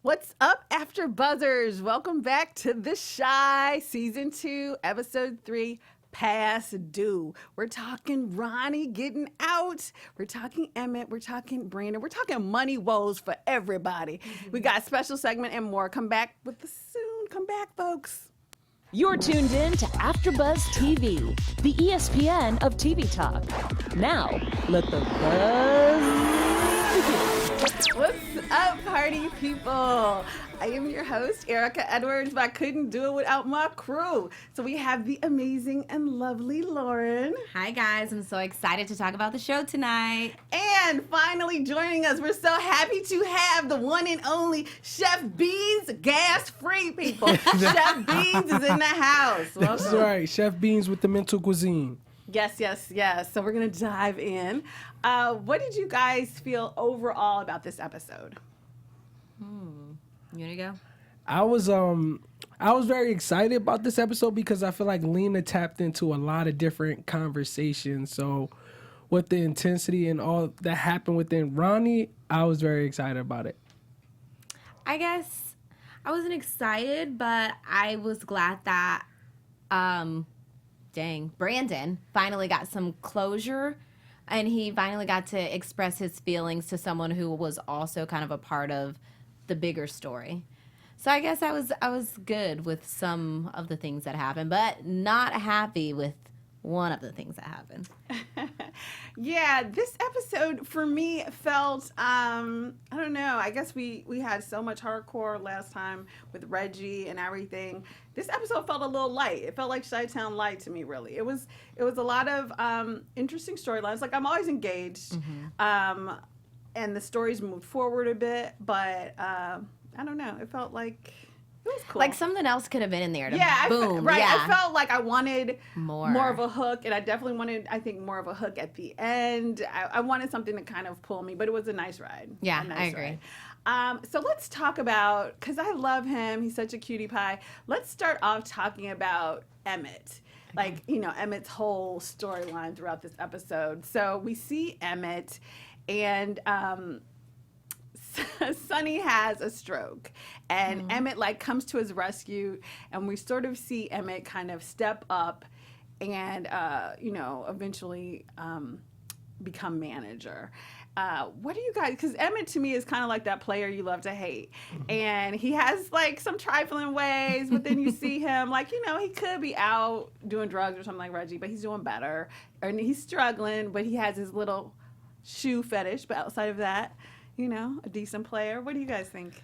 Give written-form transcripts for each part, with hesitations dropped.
What's up, After Buzzers? Welcome back to The Shy, Season 2, Episode 3, Past Due. We're talking Ronnie getting out. We're talking Emmett. We're talking Brandon. We're talking money woes for everybody. We got a special segment and more. Come back with the soon. Come back, folks. You're tuned in to AfterBuzz TV, the ESPN of TV talk. Now, let the buzz begin. What's up, party people? I am your host, Erika Edwards, but I couldn't do it without my crew. So we have the amazing and lovely Lauren. Hi, guys. I'm so excited to talk about the show tonight. And finally joining us, we're so happy to have the one and only Chef Beanz, gas-free people. Chef Beanz is in the house. That's right, Chef Beanz with the mental cuisine. Yes. So we're going to dive in. What did you guys feel overall about this episode? You want to go? I was very excited about this episode because I feel like Lena tapped into a lot of different conversations. So with the intensity and all that happened within Ronnie, I was very excited about it. I guess I wasn't excited, but I was glad that, Brandon finally got some closure. And he finally got to express his feelings to someone who was also kind of a part of the bigger story. So I guess I was good with some of the things that happened, but not happy with one of the things that happened. Yeah, this episode for me felt, I don't know, I guess we had so much hardcore last time with Reggie and everything. This episode felt a little light. It felt like Chi-Town light to me, really. It was a lot of interesting storylines. Like, I'm always engaged, and the stories moved forward a bit, but I don't know. It felt like it was cool. Like something else could have been in there. Boom. I felt like I wanted more of a hook, and I definitely wanted, I think, more of a hook at the end. I wanted something to kind of pull me, but it was a nice ride. Yeah, I agree. So let's talk about, because I love him. He's such a cutie pie. Let's start off talking about Emmet. Like, Emmett's whole storyline throughout this episode. So we see Emmet, and Sonny has a stroke, and Emmet comes to his rescue, and we sort of see Emmet kind of step up and eventually become manager. What do you guys, because Emmet to me is kind of like that player you love to hate, and he has some trifling ways, but then you see him he could be out doing drugs or something like Reggie, but he's doing better, and he's struggling, but he has his little shoe fetish, but outside of that, a decent player. What do you guys think?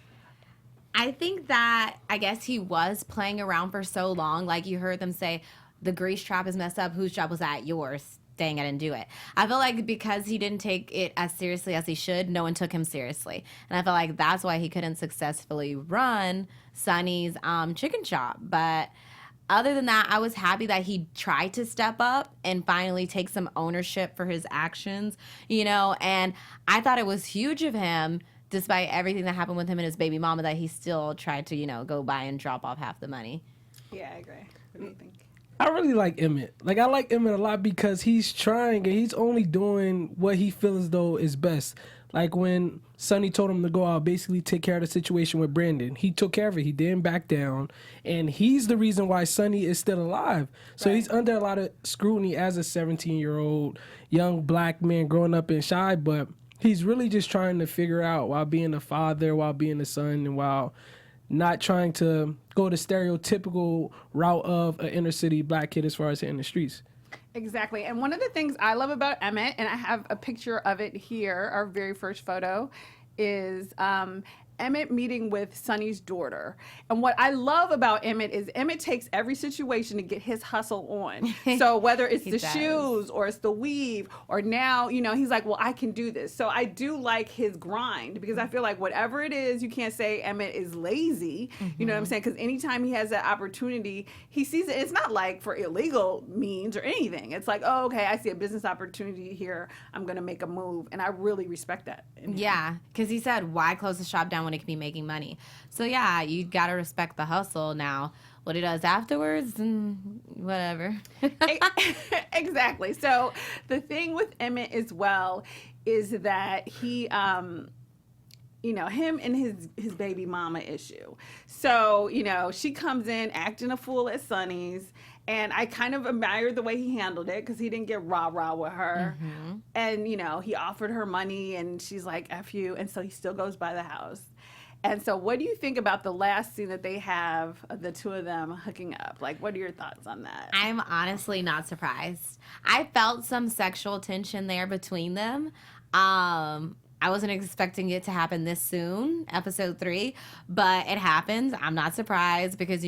I think that, I guess he was playing around for so long. Like, you heard them say, the grease trap is messed up. Whose job was that? Yours. Dang, I didn't do it. I feel like because he didn't take it as seriously as he should, no one took him seriously. And I feel like that's why he couldn't successfully run Sonny's chicken shop. But other than that, I was happy that he tried to step up and finally take some ownership for his actions, and I thought it was huge of him, despite everything that happened with him and his baby mama, that he still tried to, go by and drop off half the money. Yeah, I agree. What do you think? I really like Emmet. I like Emmet a lot because he's trying and he's only doing what he feels as though is best. Like when Sonny told him to go out, basically take care of the situation with Brandon. He took care of it. He didn't back down. And he's the reason why Sonny is still alive. So he's under a lot of scrutiny as a 17-year-old young black man growing up in Chi, but he's really just trying to figure out while being a father, while being a son, and while not trying to go the stereotypical route of an inner city black kid as far as hitting the streets. Exactly. And one of the things I love about Emmet, and I have a picture of it here, our very first photo, is Emmet meeting with Sonny's daughter. And what I love about Emmet is Emmet takes every situation to get his hustle on. So whether it's the shoes or it's the weave or now, he's like, well, I can do this. So I do like his grind because I feel like whatever it is, you can't say Emmet is lazy. You know what I'm saying? Because anytime he has that opportunity, he sees it. It's not like for illegal means or anything. It's like, oh, okay, I see a business opportunity here. I'm going to make a move. And I really respect that. Yeah, because he said, why close the shop down when it can be making money? So yeah, you gotta respect the hustle. Now what he does afterwards, whatever. Exactly. So the thing with Emmet as well is that he him and his baby mama issue. So, she comes in acting a fool at Sonny's, and I kind of admired the way he handled it because he didn't get rah-rah with her. Mm-hmm. And, he offered her money, and she's like, F you, and so he still goes by the house. And so what do you think about the last scene that they have of the two of them hooking up? Like, what are your thoughts on that? I'm honestly not surprised. I felt some sexual tension there between them. I wasn't expecting it to happen this soon, episode 3, but it happens. I'm not surprised because,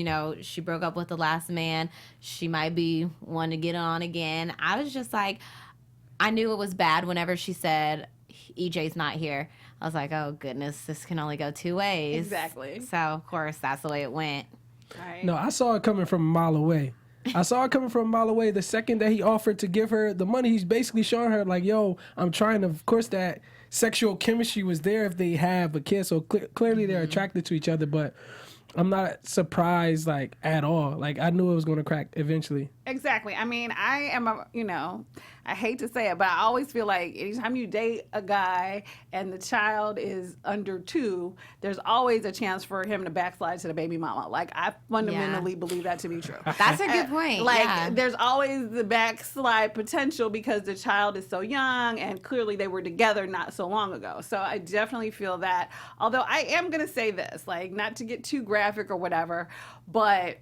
she broke up with the last man. She might be one to get on again. I was just like, I knew it was bad whenever she said, EJ's not here. I was like, oh, goodness, this can only go 2 ways. Exactly. So, of course, that's the way it went. Right. No, I saw it coming from a mile away. The second that he offered to give her the money, he's basically showing her, like, yo, I'm trying to, of course, that sexual chemistry was there if they have a kid. So clearly they're attracted to each other, but I'm not surprised, like, at all. Like, I knew it was going to crack eventually. Exactly. I mean, I am I hate to say it, but I always feel like anytime you date a guy and the child is under 2, there's always a chance for him to backslide to the baby mama. Like, I fundamentally believe that to be true. That's a good point. Like, there's always the backslide potential because the child is so young and clearly they were together not so long ago. So I definitely feel that. Although I am going to say this, like, not to get too graphic or whatever, but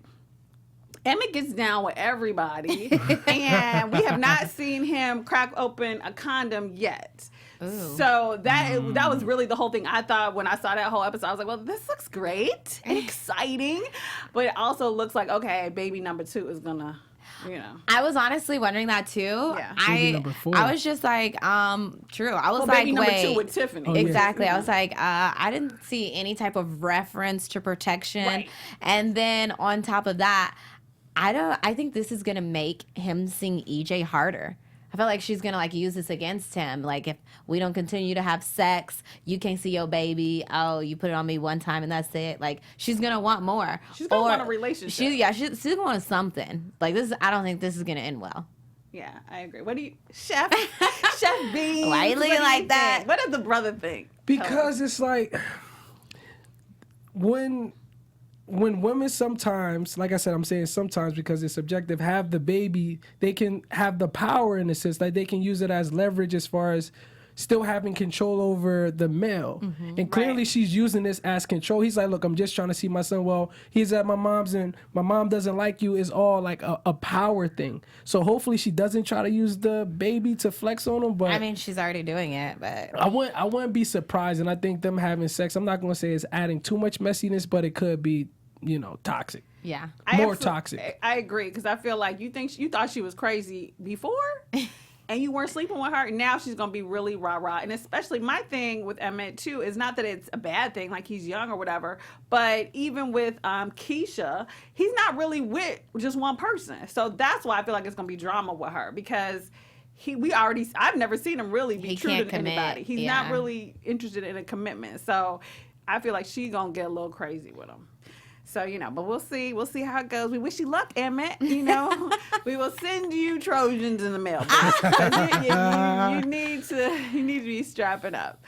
Emmett gets down with everybody, and we have not seen him crack open a condom yet. Ooh. So that was really the whole thing. I thought when I saw that whole episode, I was like, well, this looks great and exciting, but it also looks like, okay, baby number 2 is gonna, I was honestly wondering that too. Yeah. Baby number 4. I was just like, true. I was baby number 2 wait. with Tiffany. Oh, Exactly. Yeah. I was like, I didn't see any type of reference to protection. Right. And then on top of that, I think this is gonna make him sing EJ harder. I feel like she's gonna like use this against him. Like, if we don't continue to have sex, you can't see your baby. Oh, you put it on me one time and that's it. Like, she's gonna want more. She's gonna want a relationship. She's gonna want something. Like, this. I don't think this is gonna end well. Yeah, I agree. What do you, Chef Beanz? Why you looking like that? What does the brother think? Because it's like when women sometimes, like I said, I'm saying sometimes because it's subjective, have the baby, they can have the power in a sense, like they can use it as leverage as far as still having control over the male. Mm-hmm. And clearly she's using this as control. He's like, look, I'm just trying to see my son. Well, he's at my mom's and my mom doesn't like you, is all like a power thing. So hopefully she doesn't try to use the baby to flex on him. But I mean, she's already doing it, but I wouldn't be surprised. And I think them having sex, I'm not going to say it's adding too much messiness, but it could be, toxic. Yeah. More toxic. I agree, because I feel like you thought she was crazy before and you weren't sleeping with her. Now she's going to be really rah-rah. And especially my thing with Emmett, too, is not that it's a bad thing, like he's young or whatever, but even with Keisha, he's not really with just one person. So that's why I feel like it's going to be drama with her, because I've never seen him really be true to anybody. He's not really interested in a commitment. So I feel like she's going to get a little crazy with him. So, but we'll see. We'll see how it goes. We wish you luck, Emmet. We will send you Trojans in the mail. You need to be strapping up.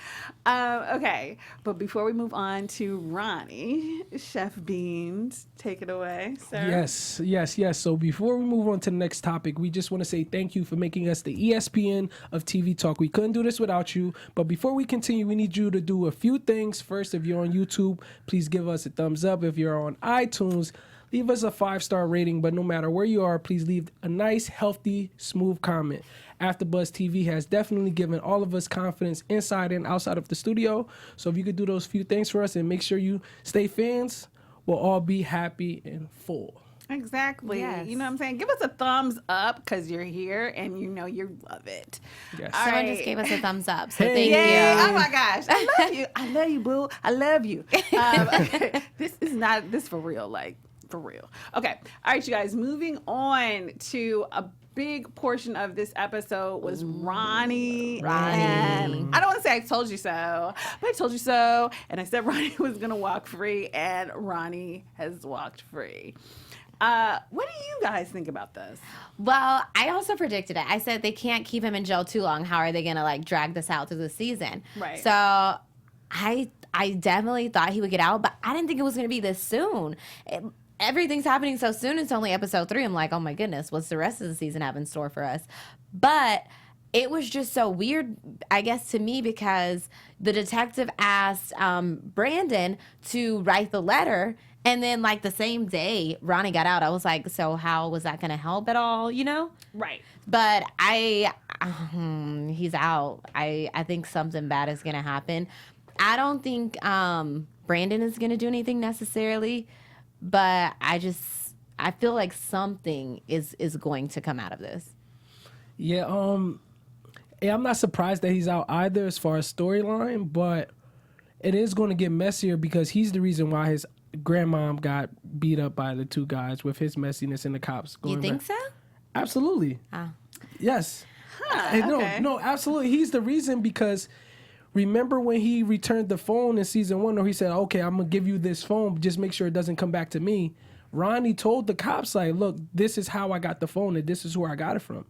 Okay. But before we move on to Ronnie, Chef Beanz, take it away, sir. Yes. So before we move on to the next topic, we just want to say thank you for making us the ESPN of TV talk. We couldn't do this without you. But before we continue, we need you to do a few things. First, if you're on YouTube, please give us a thumbs up. If you're on iTunes, leave us a 5-star rating. But no matter where you are, please leave a nice, healthy, smooth comment. AfterBuzz TV has definitely given all of us confidence inside and outside of the studio. So if you could do those few things for us and make sure you stay fans, we'll all be happy and full. Exactly. Yes. You know what I'm saying? Give us a thumbs up because you're here and you love it. Yes. someone just gave us a thumbs up. So thank Yay. you. Oh my gosh. I love you. I love you, boo. I love you. Okay. This for real. Like, for real. Okay. All right, you guys. Moving on to a big portion of this episode was Ronnie. And I don't want to say I told you so, but I told you so. And I said Ronnie was going to walk free, and Ronnie has walked free. What do you guys think about this? Well, I also predicted it. I said they can't keep him in jail too long. How are they going to drag this out through the season? Right. So I I definitely thought he would get out, but I didn't think it was going to be this soon. Everything's happening so soon. It's only episode 3. I'm like, oh my goodness, what's the rest of the season have in store for us? But it was just so weird, I guess, to me, because the detective asked Brandon to write the letter. And then, like, the same day Ronnie got out, I was like, so how was that going to help at all, you know? Right. But he's out. I think something bad is going to happen. I don't think Brandon is going to do anything necessarily, but I feel like something is going to come out of this. Yeah, I'm not surprised that he's out either as far as storyline, but it is going to get messier because he's the reason why his grandmom got beat up by the 2 guys with his messiness and the cops going You think back. so? Absolutely. Oh. Yes. Okay. No, absolutely. He's the reason because remember when he returned the phone in season 1, or he said, okay, I'm going to give you this phone, just make sure it doesn't come back to me. Ronnie told the cops, like, look, this is how I got the phone and this is where I got it from.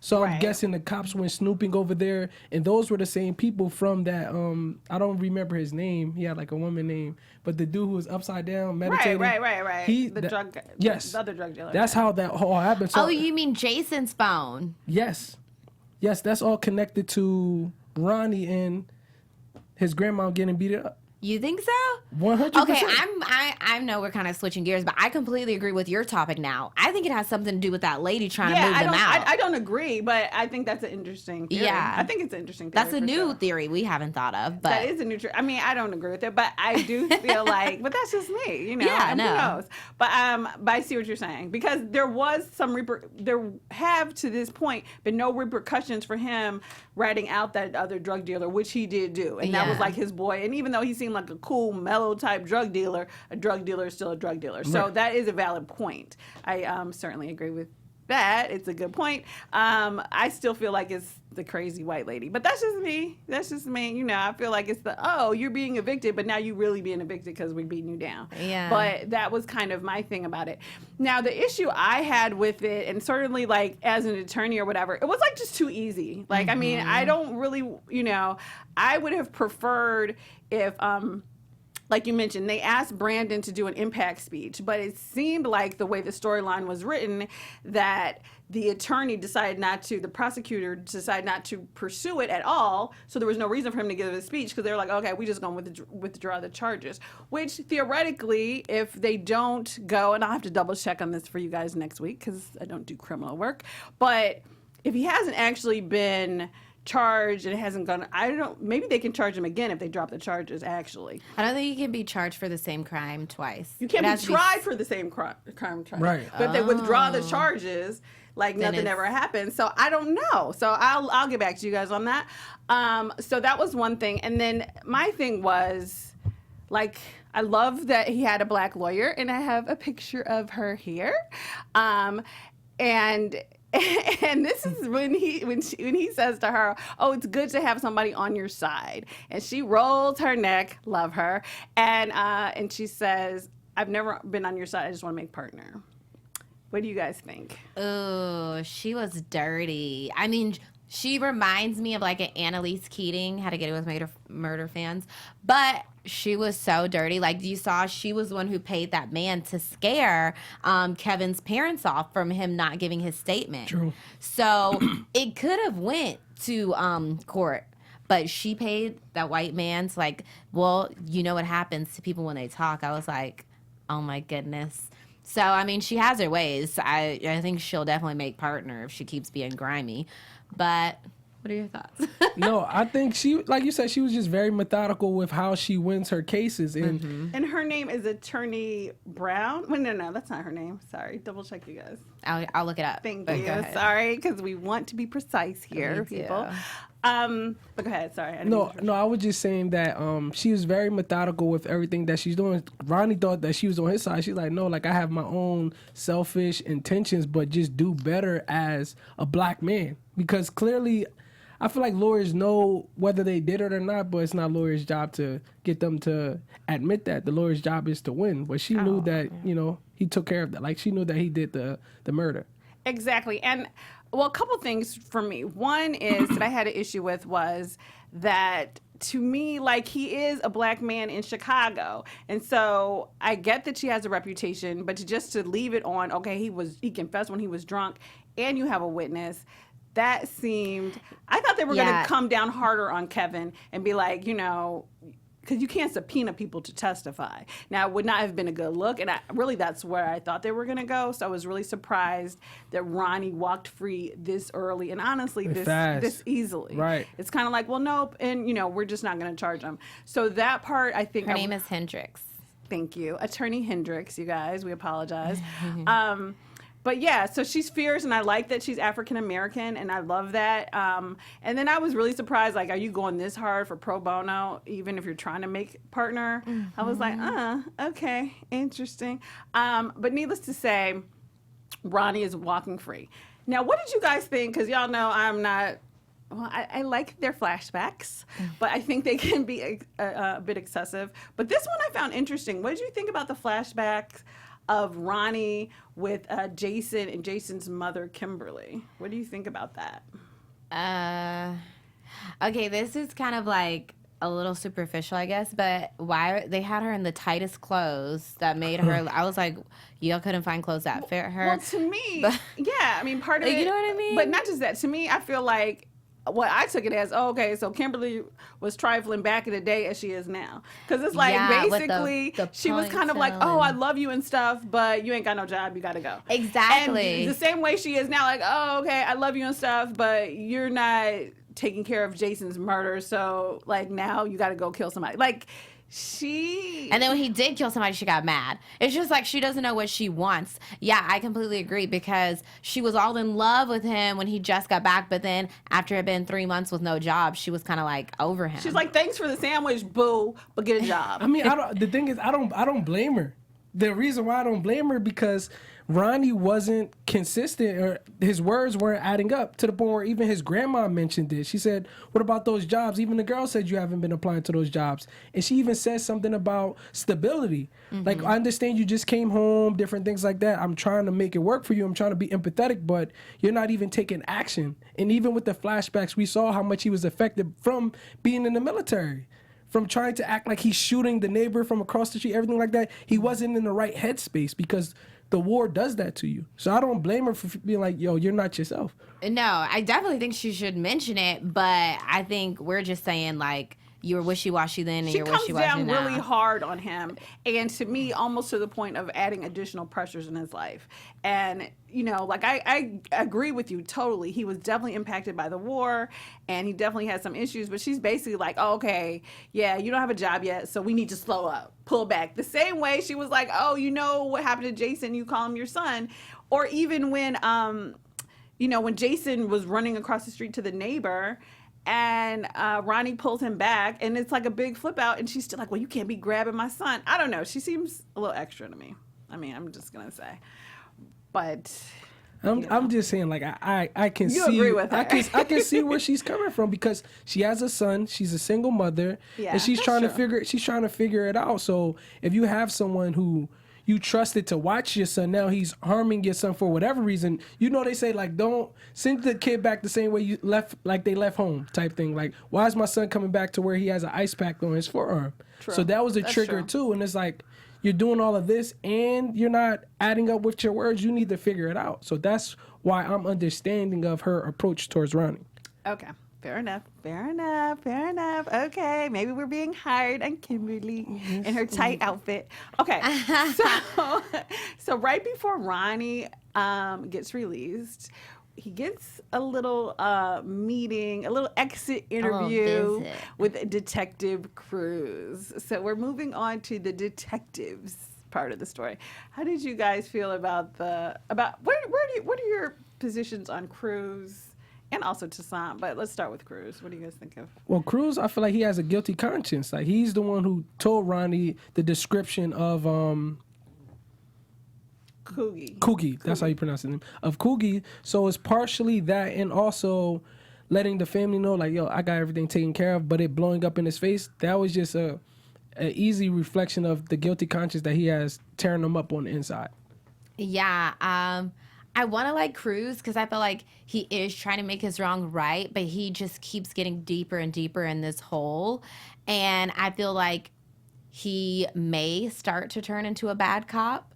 So I'm Right. guessing the cops went snooping over there, and those were the same people from that, I don't remember his name. He had like a woman name, but the dude who was upside down meditating. Right. Yes. The other drug dealer. That's how that all happened. So, Oh, you mean Jason's phone? Yes, that's all connected to Ronnie and his grandma getting beat up. You think so? 100%. Okay, I know we're kind of switching gears, but I completely agree with your topic now. I think it has something to do with that lady trying to move them out. I don't agree, but I think that's an interesting theory. Yeah. I think it's an interesting theory. That's a for new sure. theory we haven't thought of. But That is a new I mean, I don't agree with it, but I do feel like, but that's just me, you know. Yeah, and no. Who knows? But I see what you're saying because there was some there have to this point been no repercussions for him ratting out that other drug dealer, which he did do, and that was Yeah. like his boy. And even though he seemed like a cool, mellow type drug dealer, a drug dealer is still a drug dealer. So Right. that is a valid point. I certainly agree with that. It's a good point. I still feel like it's the crazy white lady, but that's just me. You know, I feel like it's you're being evicted, but now you really being evicted because we're beating you down. Yeah. But that was kind of my thing about it. Now, the issue I had with it, and certainly like as an attorney or whatever, it was like just too easy. Like, I mean, I don't really, you know, I would have preferred if, like you mentioned, they asked Brandon to do an impact speech, but it seemed like the way the storyline was written that the attorney the prosecutor decided not to pursue it at all, so there was no reason for him to give a speech because they were like, okay, we just going to withdraw the charges, which theoretically, if they don't go, and I'll have to double check on this for you guys next week because I don't do criminal work, but if he hasn't actually been charged and hasn't gone, maybe they can charge him again if they drop the charges, actually. I don't think you can be charged for the same crime twice. You can't It be has to tried for the same crime charge. Right. But if they withdraw the charges, like Then nothing it's- ever happened. So I don't know. So I'll get back to you guys on that. So that was one thing. And then my thing was, like, I love that he had a black lawyer, and I have a picture of her here. And this is when he says to her, "Oh, it's good to have somebody on your side," and she rolls her neck, love her, and she says, "I've never been on your side. I just want to make partner." What do you guys think? Oh, she was dirty. I mean, she reminds me of like an Annalise Keating, How to Get Away with Murder fans, but she was so dirty. Like you saw, she was the one who paid that man to scare Kevin's parents off from him not giving his statement. True. So it could have went to court, but she paid that white man to like, well, you know what happens to people when they talk. I was like, oh my goodness. So, I mean, she has her ways. I think she'll definitely make partner if she keeps being grimy. But what are your thoughts? No, I think she, like you said, she was just very methodical with how she wins her cases. And And her name is Attorney Brown. Well, no, that's not her name. Sorry, double check you guys. I'll look it up. Thank But you. go ahead. Sorry, because we want to be precise here, Me too. people. But go ahead. Sorry. I didn't mean to- no, I was just saying that she was very methodical with everything that she's doing. Ronnie thought that she was on his side. She's like, no, like I have my own selfish intentions, but just do better as a black man. Because clearly, I feel like lawyers know whether they did it or not, but it's not lawyers' job to get them to admit that. The lawyer's job is to win. But she knew that, you know, he took care of that. Like she knew that he did the murder. Exactly. And well, a couple things for me. One is that I had an issue with was that to me, like, he is a black man in Chicago. And so I get that she has a reputation, but to leave it on, okay, he confessed when he was drunk and you have a witness, that seemed, I thought they were going to come down harder on Kevin and be like, because you can't subpoena people to testify. Now, it would not have been a good look, and that's where I thought they were going to go. So I was really surprised that Ronnie walked free this early, and honestly, this easily. Right. It's kind of like, well, nope, and we're just not going to charge him. So that part, I think her name is Hendrix. Thank you, Attorney Hendrix. You guys, we apologize. But yeah, so she's fierce, and I like that she's African American, and I love that. And then I was really surprised, like, are you going this hard for pro bono, even if you're trying to make partner? I was like, okay, interesting. But needless to say, Ronnie is walking free. Now, what did you guys think? Because y'all know I'm not. Well, I like their flashbacks, but I think they can be a bit excessive. But this one I found interesting. What did you think about the flashbacks of Ronnie with Jason and Jason's mother, Kimberly? What do you think about that? Okay, this is kind of like a little superficial, I guess, but why they had her in the tightest clothes that made her, I was like, y'all couldn't find clothes that fit her. Well, to me, yeah, I mean, part of it. You know what I mean? But not just that. To me, I feel like what I took it as, okay, so Kimberly was trifling back in the day as she is now. Because it's like, basically, the she was kind of like, oh, I love you and stuff, but you ain't got no job, you got to go. Exactly. And the same way she is now, like, oh, okay, I love you and stuff, but you're not taking care of Jason's murder, so, like, now you got to go kill somebody. Like, and then when he did kill somebody, she got mad. It's just like she doesn't know what she wants. Yeah, I completely agree, because she was all in love with him when he just got back, but then after it had been 3 months with no job, she was kind of like over him. She's like, thanks for the sandwich, boo, but get a job. I mean, the thing is, I don't blame her. The reason why I don't blame her, because Ronnie wasn't consistent, or his words weren't adding up to the point where even his grandma mentioned it. She said, what about those jobs? Even the girl said you haven't been applying to those jobs. And she even said something about stability. Like, I understand you just came home, different things like that. I'm trying to make it work for you. I'm trying to be empathetic, but you're not even taking action. And even with the flashbacks, we saw how much he was affected from being in the military. From trying to act like he's shooting the neighbor from across the street, everything like that. He wasn't in the right headspace, because the war does that to you. So I don't blame her for being like, yo, you're not yourself. No, I definitely think she should mention it, but I think we're just saying, like, you were wishy-washy then and you're wishy-washy now. She comes down really hard on him, and to me, almost to the point of adding additional pressures in his life. And, like, I agree with you totally. He was definitely impacted by the war, and he definitely had some issues, but she's basically like, oh, okay, yeah, you don't have a job yet, so we need to slow up, pull back. The same way she was like, oh, you know what happened to Jason, you call him your son. Or even when, when Jason was running across the street to the neighbor, and Ronnie pulls him back, and it's like a big flip out, and she's still like, well, you can't be grabbing my son. I don't know. She seems a little extra to me. I mean, I'm just going to say. But I'm just saying, like, I can you see. Agree with her. I can see where she's coming from, because she has a son. She's a single mother, and she's trying to figure it out. So if you have someone who you trusted to watch your son, now he's harming your son for whatever reason. They say, like, don't send the kid back the same way you left, like they left home, type thing. Like, why is my son coming back to where he has an ice pack on his forearm? True. So that was a trigger too. And it's like, you're doing all of this and you're not adding up with your words. You need to figure it out. So that's why I'm understanding of her approach towards Ronnie. Okay. Fair enough. Okay, maybe we're being hired on Kimberly in her tight outfit. Okay, so right before Ronnie gets released, he gets a little meeting, a little exit interview with Detective Cruz. So we're moving on to the detectives part of the story. How did you guys feel about what are your positions on Cruz? And also Tucson, but let's start with Cruz. What do you guys think of? Well, Cruz, I feel like he has a guilty conscience. Like, he's the one who told Ronnie the description of Coogie. That's how you pronounce his name. Of Coogie. So it's partially that, and also letting the family know, like, yo, I got everything taken care of, but it blowing up in his face, that was just an easy reflection of the guilty conscience that he has, tearing him up on the inside. Yeah, I want to like Cruz because I feel like he is trying to make his wrong right, but he just keeps getting deeper and deeper in this hole. And I feel like he may start to turn into a bad cop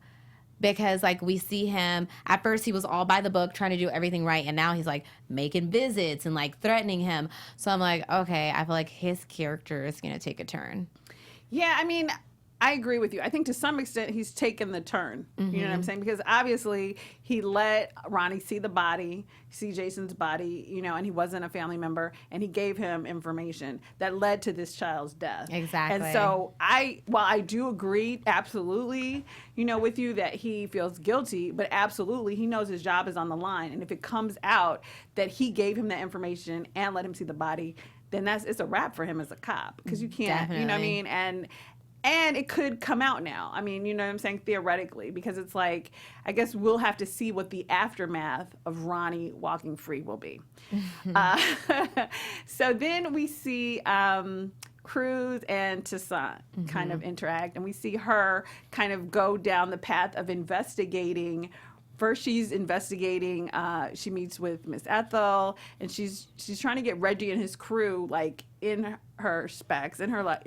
because like we see him at first he was all by the book trying to do everything right, and now he's like making visits and like threatening him. So I'm like, okay, I feel like his character is going to take a turn. Yeah, I mean, I agree with you. I think to some extent he's taken the turn. You know what I'm saying? Because obviously he let Ronnie see the body, see Jason's body, you know, and he wasn't a family member, and he gave him information that led to this child's death. Exactly. And so while I do agree absolutely, you know, with you that he feels guilty, but absolutely he knows his job is on the line. And if it comes out that he gave him that information and let him see the body, then it's a wrap for him as a cop, because you can't, Definitely. you know what I mean? And it could come out now. I mean, you know what I'm saying? Theoretically, because it's like, I guess we'll have to see what the aftermath of Ronnie walking free will be. So then we see Cruz and Tucson kind of interact, and we see her kind of go down the path of investigating. First, she's investigating. She meets with Miss Ethel, and she's trying to get Reggie and his crew like in her specs, in her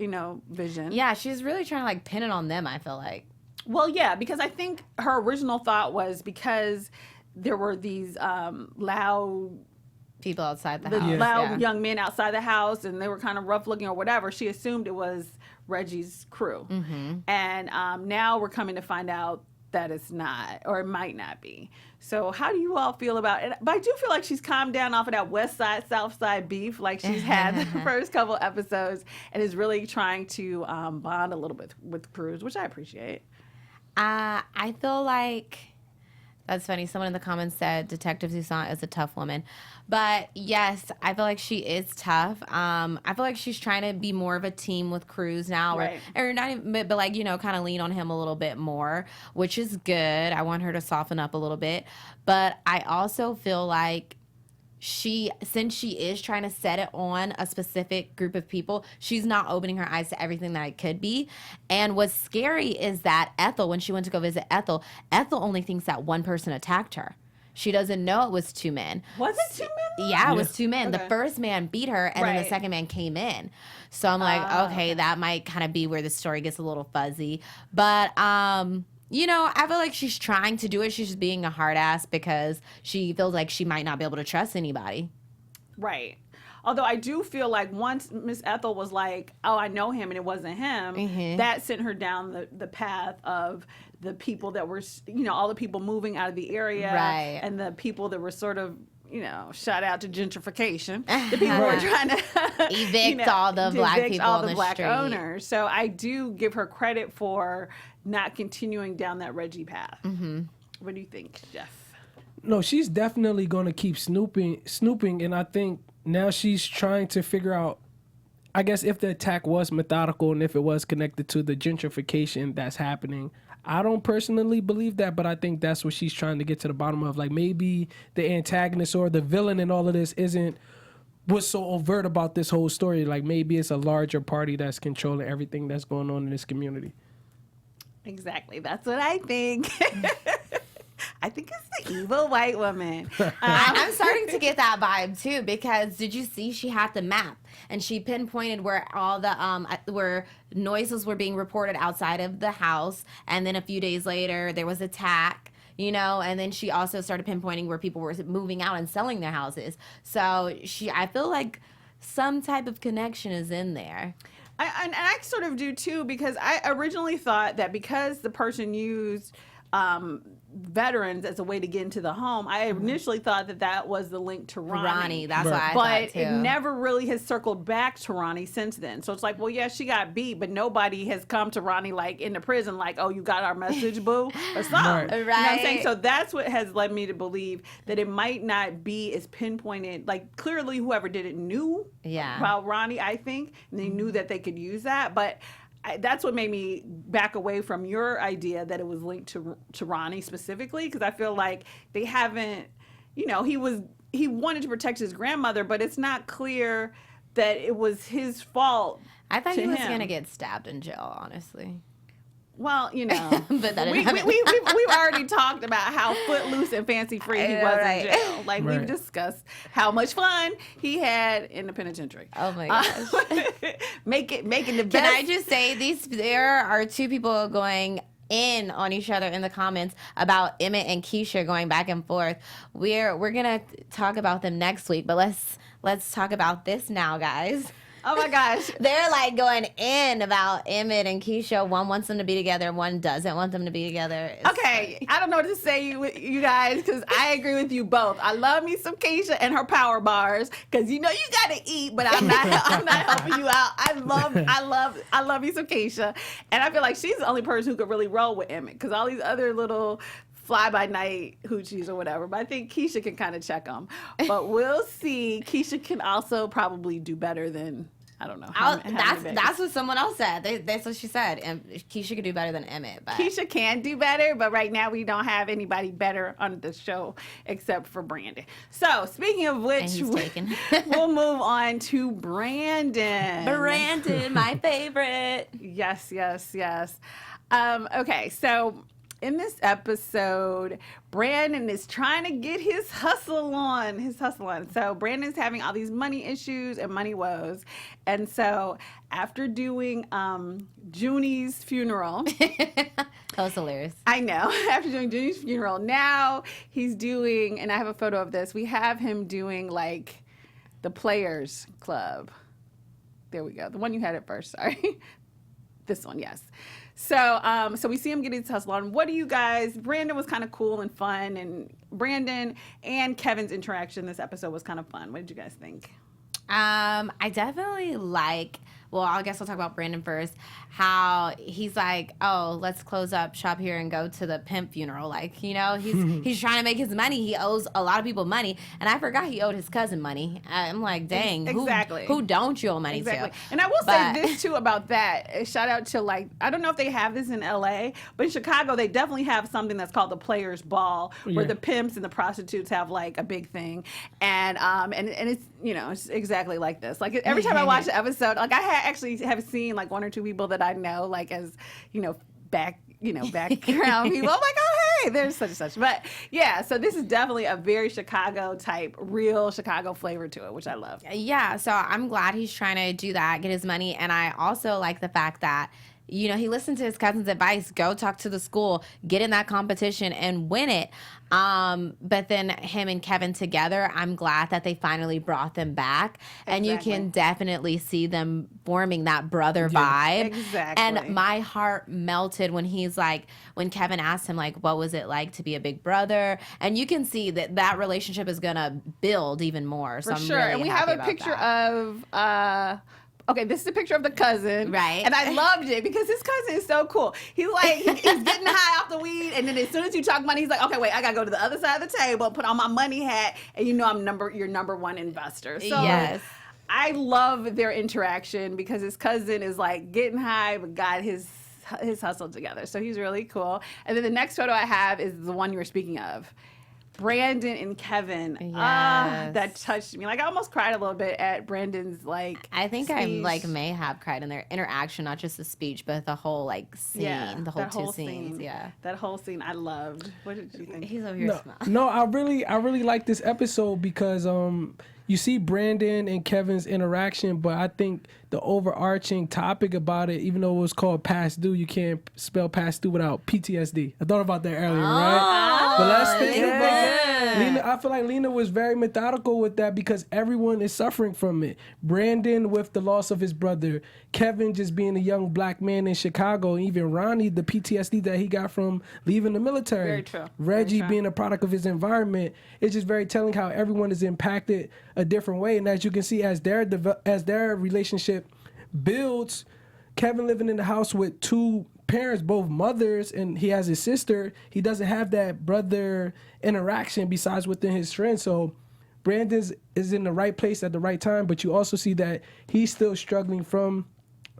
vision. Yeah, she's really trying to like pin it on them, I feel like. Well, yeah, because I think her original thought was because there were these loud People outside the house. loud young men outside the house, and they were kind of rough looking or whatever. She assumed it was Reggie's crew, and now we're coming to find out that it's not, or it might not be. So how do you all feel about it? But I do feel like she's calmed down off of that West Side, South Side beef like she's had the first couple episodes, and is really trying to bond a little bit with Cruz, which I appreciate. I feel like that's funny. Someone in the comments said Detective Tucson is a tough woman. But yes, I feel like she is tough. I feel like she's trying to be more of a team with Cruz now. Right. Or not even, but like, you know, kind of lean on him a little bit more, which is good. I want her to soften up a little bit. But I also feel like since she is trying to set it on a specific group of people, she's not opening her eyes to everything that it could be. And what's scary is that Ethel, when she went to go visit Ethel only thinks that one person attacked her. She doesn't know it was two men. Was it two men? Yeah, it was two men. Okay. The first man beat her, and then the Right. second man came in. So I'm like, okay, that might kind of be where the story gets a little fuzzy. But you know, I feel like she's trying to do it. She's just being a hard ass because she feels like she might not be able to trust anybody. Right. Although I do feel like once Miss Ethel was like, oh, I know him, and it wasn't him, that sent her down the path of the people that were, you know, all the people moving out of the area. Right. And the people that were sort of, you know, shout out to gentrification. The people who were trying to Evict all the black evict people all on the the black street. owners. So I do give her credit for not continuing down that Reggie path. What do you think, Jeff? No, she's definitely going to keep snooping, and I think now she's trying to figure out, I guess, if the attack was methodical and if it was connected to the gentrification that's happening. I don't personally believe that, but I think that's what she's trying to get to the bottom of. Like, maybe the antagonist or the villain in all of this isn't what's so overt about this whole story. Like, maybe it's a larger party that's controlling everything that's going on in this community. Exactly. That's what I think. I think it's the evil white woman. I'm starting to get that vibe too, because did you see she had the map and she pinpointed where all the where noises were being reported outside of the house, and then a few days later there was attack, you know, and then she also started pinpointing where people were moving out and selling their houses. So I feel like some type of connection is in there. I sort of do too, because I originally thought that because the person used veterans as a way to get into the home, I initially thought that was the link to Ronnie. That's what I but thought too. It never really has circled back to Ronnie since then. So it's like, well, yeah, she got beat, but nobody has come to Ronnie like in the prison, like, oh, you got our message, boo, or something. Right. You know what I'm saying? So that's what has led me to believe that it might not be as pinpointed. Like, clearly whoever did it knew about Ronnie, I think, and they knew that they could use that. But that's what made me back away from your idea that it was linked to Ronnie specifically, because I feel like they haven't, you know, he wanted to protect his grandmother, but it's not clear that it was his fault. I thought to he was him. going to get stabbed in jail, honestly. Well, you know, But that we've already talked about how footloose and fancy free he was in jail. Like, we've discussed how much fun he had in the penitentiary. Oh my gosh. making the best. Can I just say there are two people going in on each other in the comments about Emmett and Keisha going back and forth. We're gonna talk about them next week, but let's talk about this now, guys. Oh my gosh. They're like going in about Emmett and Keisha. One wants them to be together, one doesn't want them to be together. Okay, I don't know what to say, you guys, because I agree with you both. I love me some Keisha and her power bars, because you know you gotta eat, but I'm not helping you out. I love me some Keisha, and I feel like she's the only person who could really roll with Emmett, because all these other little fly-by-night hoochies or whatever, but I think Keisha can kind of check them. But we'll see. Keisha can also probably do better than, I don't know. That's what someone else said. That's what she said. And Keisha could do better than Emmett. But Keisha can do better, but right now we don't have anybody better on the show except for Brandon. So speaking of which, we'll move on to Brandon. Brandon, my favorite. Yes. Okay, so in this episode, Brandon is trying to get his hustle on. So Brandon's having all these money issues and money woes. And so after doing Junie's funeral. That was hilarious. I know. After doing Junie's funeral, now he's doing, and I have a photo of this, we have him doing like the Players Club. There we go. The one you had at first, sorry. This one, yes. So we see him getting his hustle on. What do you guys, Brandon was kind of cool and fun, and Brandon and Kevin's interaction this episode was kind of fun. What did you guys think? I definitely well, I guess I'll talk about Brandon first, how he's like, oh, let's close up shop here and go to the pimp funeral. Like, you know, he's trying to make his money. He owes a lot of people money. And I forgot he owed his cousin money. I'm like, dang, exactly. Who don't you owe money to? And I will say this, too, about that. A shout out to, like, I don't know if they have this in L.A., but in Chicago, they definitely have something that's called the Players Ball, where the pimps and the prostitutes have, like, a big thing. And it's, you know, it's exactly like this. Like, every time I watch the episode, like, I actually have seen, like, one or two people that I know, like, as, you know, background people. I'm like, oh, hey, there's such and such. But, yeah, so this is definitely a very Chicago type, real Chicago flavor to it, which I love. Yeah, so I'm glad he's trying to do that, get his money. And I also like the fact that, you know, he listened to his cousin's advice, go talk to the school, get in that competition and win it. But then him and Kevin together, I'm glad that they finally brought them back. Exactly. And you can definitely see them forming that brother vibe. Exactly. And my heart melted when when Kevin asked him, like, what was it like to be a big brother? And you can see that relationship is going to build even more. So For sure. And we have a picture of... Okay, this is a picture of the cousin. Right. And I loved it because his cousin is so cool. He's like, he's getting high off the weed, and then as soon as you talk money, he's like, okay, wait, I got to go to the other side of the table, put on my money hat, and you know I'm your number one investor. So yes. I love their interaction because his cousin is like getting high, but got his hustle together. So he's really cool. And then the next photo I have is the one you were speaking of. Brandon and Kevin. Yes. That touched me. Like, I almost cried a little bit at Brandon's, like, I think speech. I may have cried in their interaction, not just the speech, but the whole, like, scene, the whole two scenes. Yeah. That whole scene I loved. What did you think? He's over here smiling. No, I really like this episode because you see Brandon and Kevin's interaction, but I think the overarching topic about it, even though it was called past due, you can't spell past due without PTSD. I thought about that earlier, right? But let's think about Lena. I feel like Lena was very methodical with that because everyone is suffering from it. Brandon with the loss of his brother, Kevin just being a young black man in Chicago, and even Ronnie, the PTSD that he got from leaving the military. Very true. Reggie being a product of his environment. It's just very telling how everyone is impacted a different way. And as you can see, as their relationship builds, Kevin living in the house with two parents, both mothers, and he has his sister, he doesn't have that brother interaction besides within his friends. So Brandon is in the right place at the right time, but you also see that he's still struggling from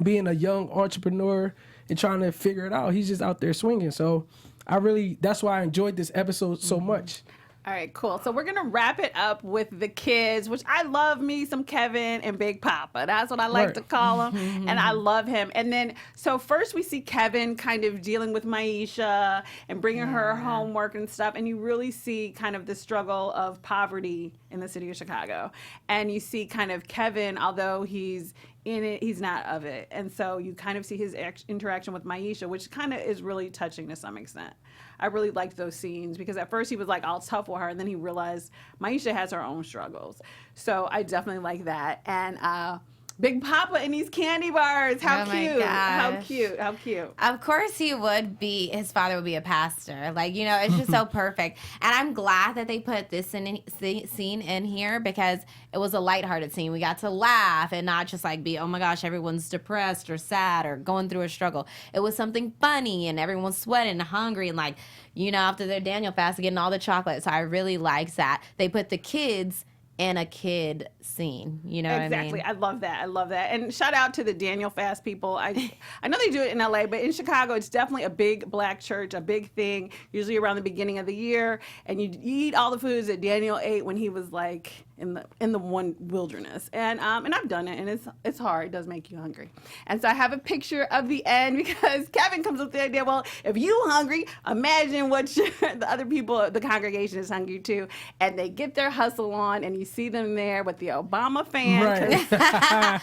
being a young entrepreneur and trying to figure it out. He's just out there swinging. So that's why I enjoyed this episode so much. All right, cool. So we're going to wrap it up with the kids, which I love me some Kevin and Big Papa. That's what I like to call him. And I love him. And then, so first we see Kevin kind of dealing with Miesha and bringing her homework and stuff. And you really see kind of the struggle of poverty in the city of Chicago. And you see kind of Kevin, although he's in it, he's not of it. And so you kind of see his interaction with Miesha, which kind of is really touching to some extent. I really liked those scenes because at first he was like all tough with her, and then he realized Miesha has her own struggles. So I definitely like that. And Big Papa and these candy bars. How cute. How cute. How cute. Of course he would be, his father would be a pastor. Like, you know, it's just so perfect. And I'm glad that they put this scene in here because it was a lighthearted scene. We got to laugh and not just like be, oh my gosh, everyone's depressed or sad or going through a struggle. It was something funny and everyone's sweating and hungry and like, you know, after their Daniel fast, getting all the chocolate. So I really liked that. They put the kids in a kid scene, you know what I mean? Exactly. I love that. I love that. And shout out to the Daniel Fast people. I know they do it in LA, but in Chicago, it's definitely a big black church, a big thing, usually around the beginning of the year. And you eat all the foods that Daniel ate when he was like in the one wilderness. And I've done it, and it's hard. It does make you hungry. And so I have a picture of the end because Kevin comes up with the idea, well, if you hungry, imagine what the other people, the congregation is hungry too. And they get their hustle on, and you see them there with the Obama fan. Right.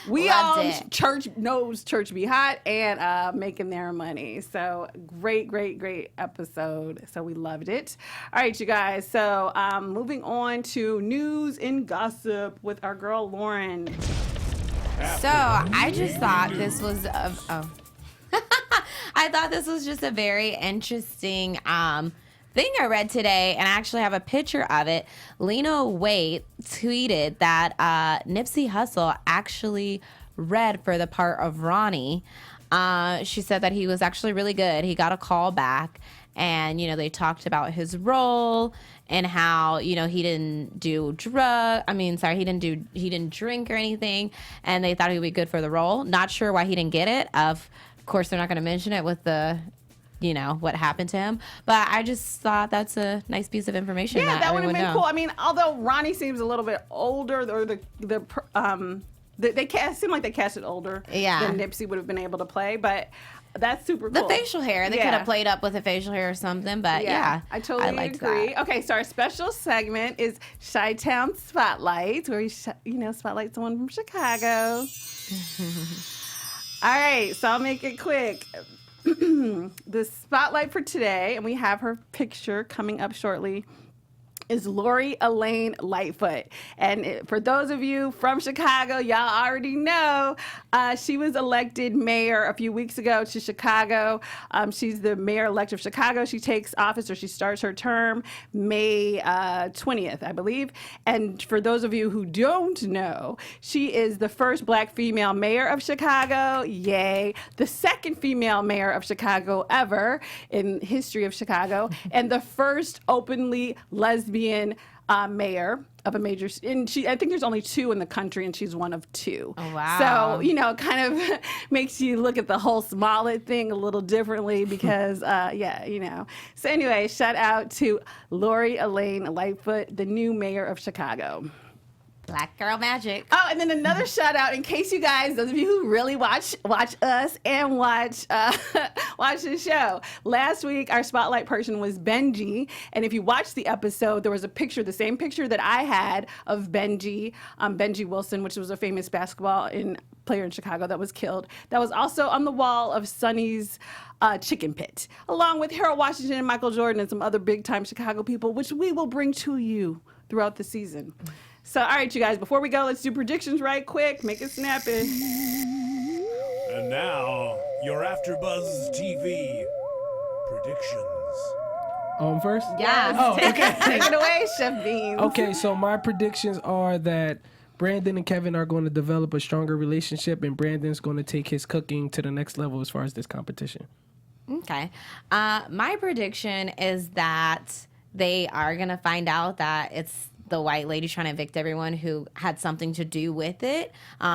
We Loved all it. church be hot and making their money. So great episode. So we loved it. All right, you guys. So moving on to news and gossip with our girl Lauren. So I just thought this was I thought this was just a very interesting thing I read today, and I actually have a picture of it. Lena Waithe tweeted that Nipsey Hussle actually read for the part of Ronnie. She said that he was actually really good. He got a call back, and you know they talked about his role and how you know he didn't he didn't drink or anything, and they thought he would be good for the role. Not sure why he didn't get it. Of course, they're not going to mention it with the you know what happened to him, but I just thought that's a nice piece of information. Yeah, that would have everyone been know. cool. I mean, although Ronnie seems a little bit older, or they seem like they cast it older than Nipsey would have been able to play, but that's super cool. The facial hair, they could have played up with a facial hair or something, but yeah I totally agree. That. Okay, so our special segment is Chi-Town Spotlight, where we spotlight someone from Chicago. All right, so I'll make it quick. The spotlight for today, and we have her picture coming up shortly, is Lori Elaine Lightfoot. And for those of you from Chicago, y'all already know she was elected mayor a few weeks ago to Chicago. She's the mayor-elect of Chicago. She takes office, or she starts her term May 20th, I believe. And for those of you who don't know, she is the first black female mayor of Chicago. Yay. The second female mayor of Chicago ever in history of Chicago. And the first openly lesbian mayor of a major, and I think there's only 2 in the country, and she's one of 2. Oh, wow. So, kind of makes you look at the whole Smollett thing a little differently because, So anyway, shout out to Lori Elaine Lightfoot, the new mayor of Chicago. Black girl magic. Oh, and then another shout out in case you guys, those of you who really watch us and watch the show. Last week, our spotlight person was Benji, and if you watched the episode, there was a picture, the same picture that I had of Benji Wilson, which was a famous basketball player in Chicago that was killed. That was also on the wall of Sonny's chicken pit, along with Harold Washington and Michael Jordan and some other big-time Chicago people, which we will bring to you throughout the season. So, all right, you guys, before we go, let's do predictions right quick. Make it snappy. And now, your AfterBuzz TV predictions. First? Yes. Oh, okay. Take it away, Chef Beanz. Okay, so my predictions are that Brandon and Kevin are going to develop a stronger relationship, and Brandon's going to take his cooking to the next level as far as this competition. Okay. My prediction is that they are going to find out that it's the white lady trying to evict everyone who had something to do with it.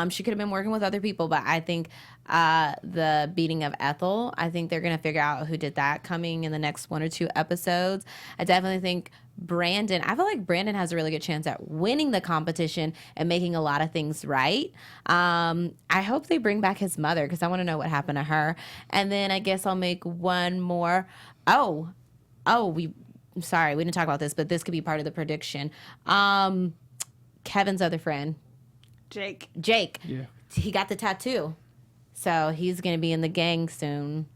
She could have been working with other people, but I think the beating of Ethel. I think they're going to figure out who did that coming in the next 1 or 2 episodes. I definitely think Brandon, I feel like Brandon has a really good chance at winning the competition and making a lot of things right. I hope they bring back his mother because I want to know what happened to her. And then I guess I'll make one more. I'm sorry, we didn't talk about this, but this could be part of the prediction. Kevin's other friend, Jake. Yeah. He got the tattoo. So he's going to be in the gang soon.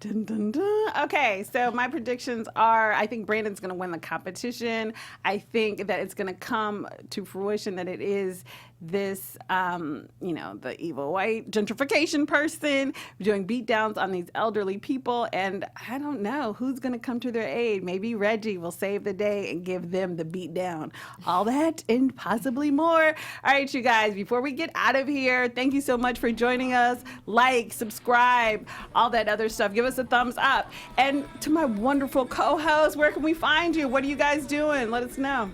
Dun, dun, dun. Okay, so my predictions are I think Brandon's going to win the competition. I think that it's going to come to fruition that it is this, the evil white gentrification person doing beatdowns on these elderly people. And I don't know who's going to come to their aid. Maybe Reggie will save the day and give them the beatdown. All that and possibly more. All right, you guys, before we get out of here, thank you so much for joining us. Like, subscribe, all that other stuff. Give us a thumbs up. And to my wonderful co-host, where can we find you? What are you guys doing? Let us know.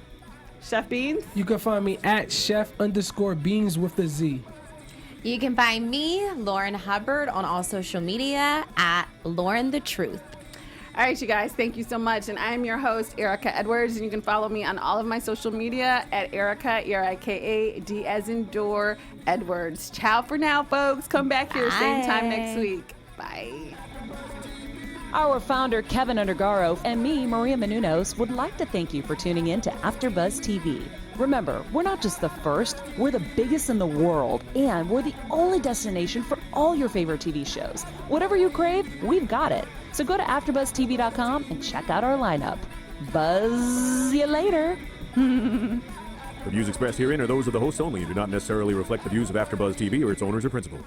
Chef Beanz? You can find me at chef_beans with a Z. You can find me, Lauren Hubbard, on all social media at Lauren the Truth. All right, you guys, thank you so much. And I am your host, Erika Edwards, and you can follow me on all of my social media at Erika, Erika, as in door, Edwards. Ciao for now, folks. Come back here same time next week. Bye. Our founder, Kevin Undergaro, and me, Maria Menounos, would like to thank you for tuning in to AfterBuzz TV. Remember, we're not just the first, we're the biggest in the world, and we're the only destination for all your favorite TV shows. Whatever you crave, we've got it. So go to AfterBuzzTV.com and check out our lineup. Buzz you later. The views expressed herein are those of the hosts only and do not necessarily reflect the views of AfterBuzz TV or its owners or principals.